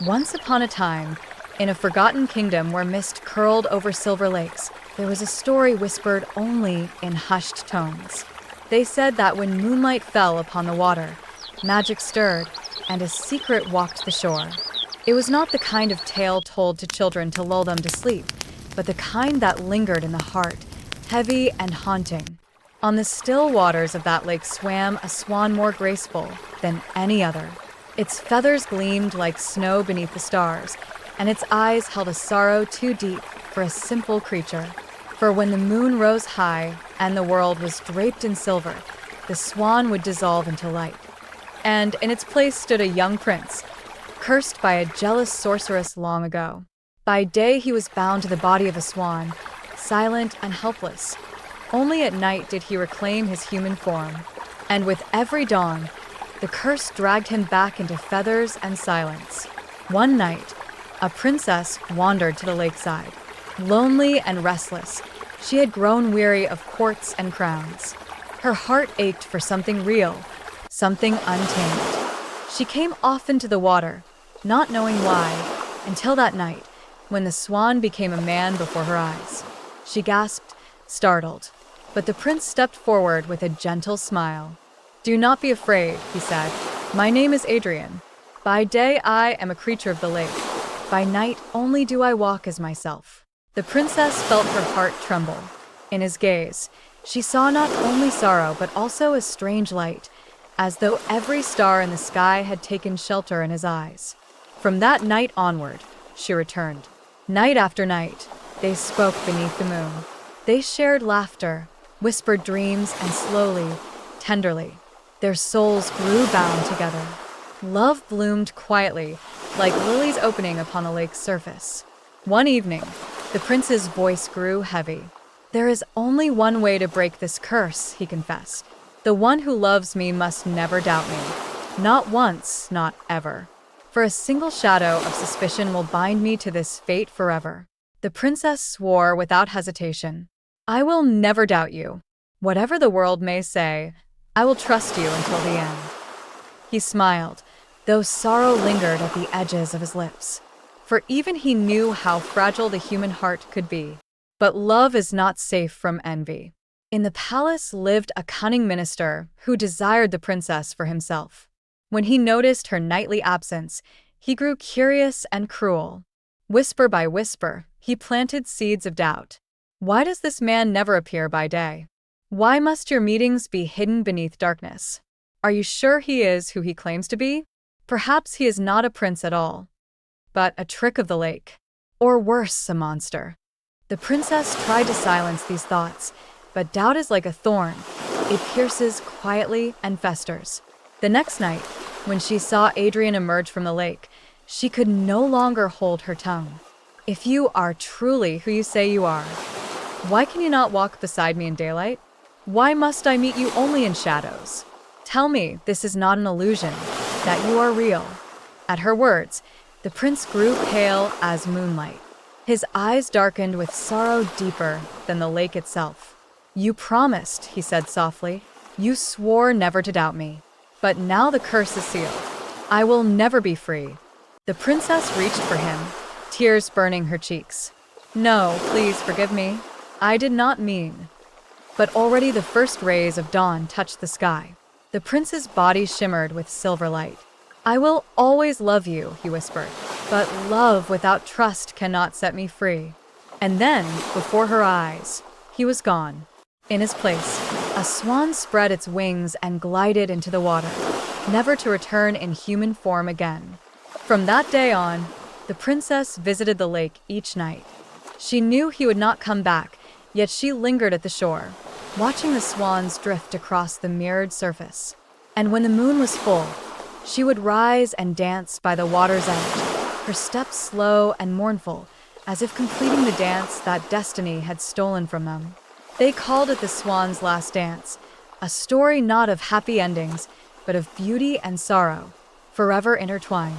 Once upon a time, in a forgotten kingdom where mist curled over silver lakes, there was a story whispered only in hushed tones. They said that when moonlight fell upon the water, magic stirred, and a secret walked the shore. It was not the kind of tale told to children to lull them to sleep, but the kind that lingered in the heart, heavy and haunting. On the still waters of that lake swam a swan more graceful than any other. Its feathers gleamed like snow beneath the stars, and its eyes held a sorrow too deep for a simple creature. For when the moon rose high and the world was draped in silver, the swan would dissolve into light. And in its place stood a young prince, cursed by a jealous sorceress long ago. By day he was bound to the body of a swan, silent and helpless. Only at night did he reclaim his human form. And with every dawn, the curse dragged him back into feathers and silence. One night, a princess wandered to the lakeside. Lonely and restless, she had grown weary of courts and crowns. Her heart ached for something real, something untamed. She came often to the water, not knowing why, until that night, when the swan became a man before her eyes. She gasped, startled, but the prince stepped forward with a gentle smile. "Do not be afraid," he said. "My name is Adrian. By day I am a creature of the lake. By night only do I walk as myself." The princess felt her heart tremble. In his gaze, she saw not only sorrow but also a strange light, as though every star in the sky had taken shelter in his eyes. From that night onward, she returned. Night after night, they spoke beneath the moon. They shared laughter, whispered dreams, and slowly, tenderly, their souls grew bound together. Love bloomed quietly, like lilies opening upon a lake's surface. One evening, the prince's voice grew heavy. "There is only one way to break this curse," he confessed. "The one who loves me must never doubt me. Not once, not ever. For a single shadow of suspicion will bind me to this fate forever." The princess swore without hesitation. "I will never doubt you. Whatever the world may say, I will trust you until the end." He smiled, though sorrow lingered at the edges of his lips. For even he knew how fragile the human heart could be. But love is not safe from envy. In the palace lived a cunning minister who desired the princess for himself. When he noticed her nightly absence, he grew curious and cruel. Whisper by whisper, he planted seeds of doubt. "Why does this man never appear by day? Why must your meetings be hidden beneath darkness? Are you sure he is who he claims to be? Perhaps he is not a prince at all, but a trick of the lake. Or worse, a monster." The princess tried to silence these thoughts, but doubt is like a thorn. It pierces quietly and festers. The next night, when she saw Adrian emerge from the lake, she could no longer hold her tongue. "If you are truly who you say you are, why can you not walk beside me in daylight? Why must I meet you only in shadows? Tell me this is not an illusion, that you are real." At her words, the prince grew pale as moonlight. His eyes darkened with sorrow deeper than the lake itself. "You promised," he said softly. "You swore never to doubt me. But now the curse is sealed. I will never be free." The princess reached for him, tears burning her cheeks. "No, please forgive me. I did not mean." But already the first rays of dawn touched the sky. The prince's body shimmered with silver light. "I will always love you," he whispered. "But love without trust cannot set me free." And then, before her eyes, he was gone. In his place, a swan spread its wings and glided into the water, never to return in human form again. From that day on, the princess visited the lake each night. She knew he would not come back, yet she lingered at the shore, watching the swans drift across the mirrored surface. And when the moon was full, she would rise and dance by the water's edge, her steps slow and mournful, as if completing the dance that destiny had stolen from them. They called it the Swan's Last Dance, a story not of happy endings, but of beauty and sorrow, forever intertwined.